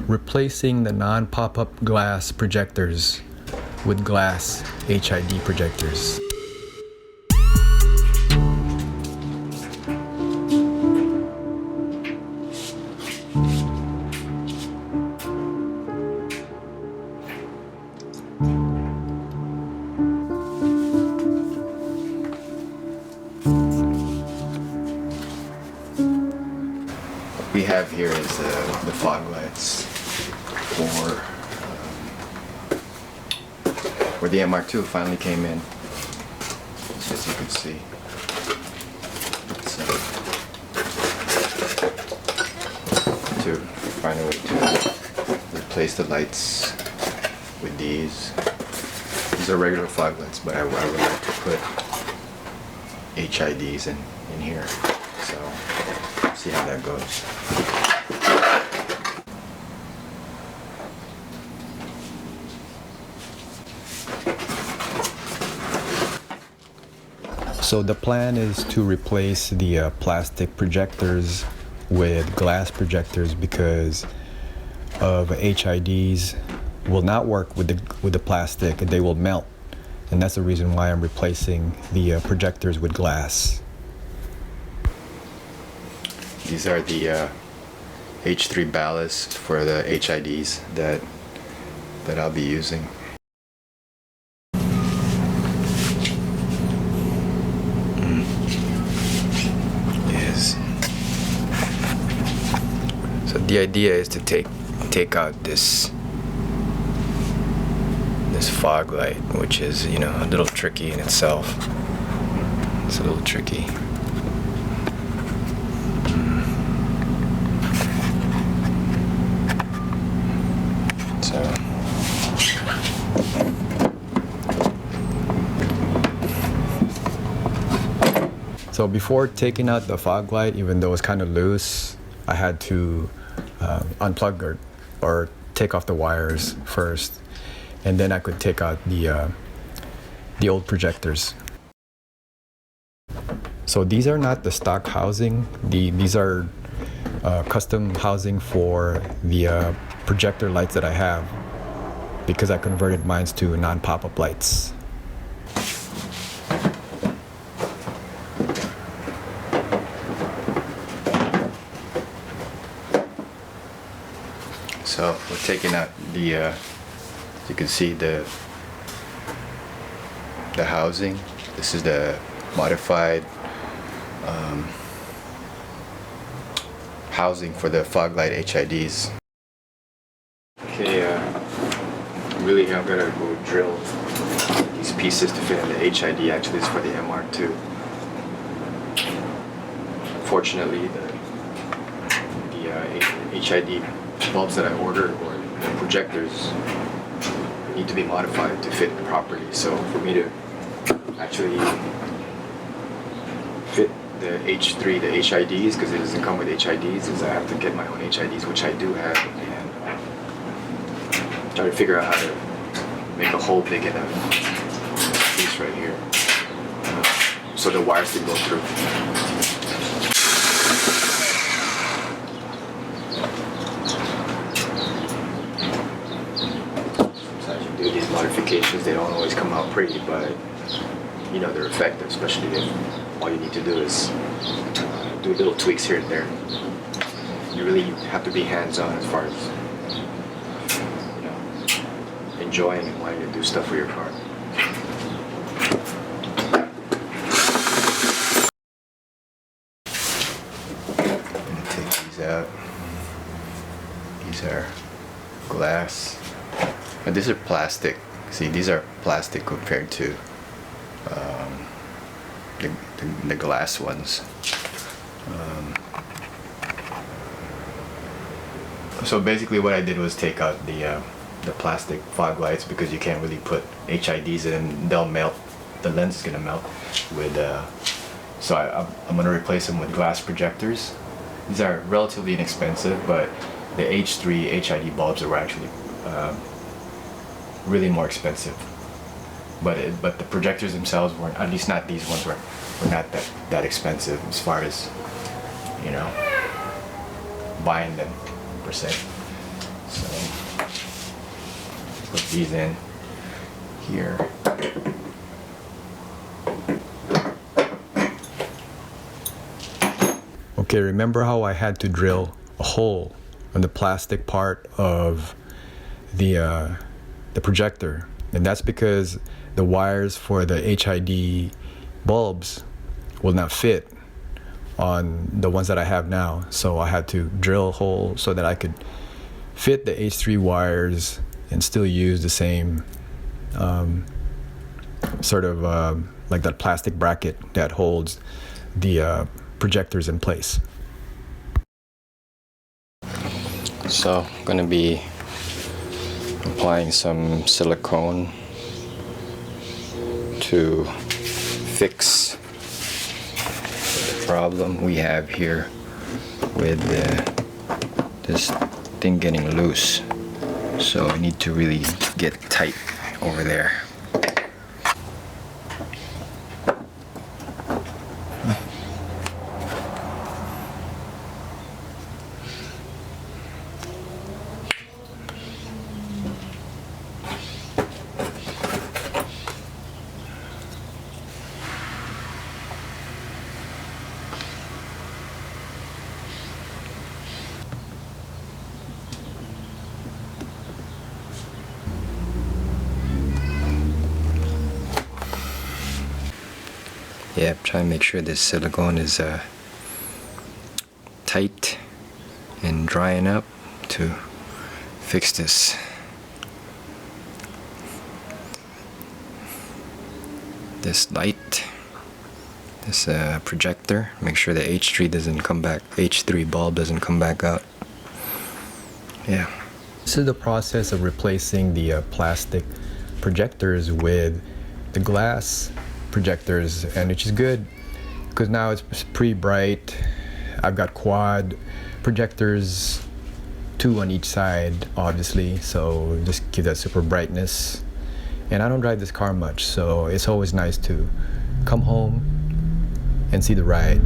replacing the non-pop-up glass projectors with glass HID projectors. What we have here is the fog lights for where the MR2 finally came in, as you can see. To find a way to replace the lights with these. These are regular fog lights, but I would like to put HIDs in here. So see how that goes. So the plan is to replace the plastic projectors with glass projectors because of HIDs will not work with the plastic, and they will melt, and that's the reason why I'm replacing the projectors with glass. These are the H3 ballast for the HIDs that I'll be using. Yes. So the idea is to take out this fog light, which is, you know, a little tricky in itself. It's a little tricky. So before taking out the fog light, even though it's kind of loose, I had to unplug or take off the wires first, and then I could take out the old projectors. So these are not the stock housing. These are custom housing for the projector lights that I have, because I converted mine to non-pop-up lights. So we're taking out the, you can see the housing. This is the modified housing for the fog light HIDs. Okay, really I'm gonna go drill these pieces to fit in the HID. Actually, it's for the MR2. Unfortunately, the HID bulbs that I ordered, or the projectors, need to be modified to fit properly. So for me to actually fit the H3, the HIDs, because it doesn't come with HIDs, is I have to get my own HIDs, which I do have, and try to figure out how to make a hole big enough piece right here so the wires can go through. These modifications, they don't always come out pretty, but you know, they're effective, especially if all you need to do is do little tweaks here and there. You really have to be hands-on as far as, you know, enjoying and wanting to do stuff for your car. I'm gonna take these out. These are glass. And these are plastic. See, these are plastic compared to the glass ones. So basically what I did was take out the plastic fog lights, because you can't really put HIDs in, they'll melt. The lens is gonna melt with, so I'm gonna replace them with glass projectors. These are relatively inexpensive, but the H3 HID bulbs were actually really more expensive, but the projectors themselves weren't, at least not these ones, were not that expensive as far as, you know, buying them per se. So put these in here. Okay, remember how I had to drill a hole in the plastic part of the projector? And that's because the wires for the HID bulbs will not fit on the ones that I have now. So I had to drill a hole so that I could fit the H3 wires and still use the same sort of like that plastic bracket that holds the projectors in place. So I'm going to be applying some silicone to fix the problem we have here with this thing getting loose. So I need to really get tight over there. Yep, try and make sure this silicone is tight and drying up to fix this. This light, this projector. Make sure the H3 doesn't come back. H3 bulb doesn't come back out. Yeah. This is the process of replacing the plastic projectors with the glass projectors, and which is good because now it's pretty bright. I've got quad projectors, 2 on each side obviously, so just give that super brightness. And I don't drive this car much, so it's always nice to come home and see the ride.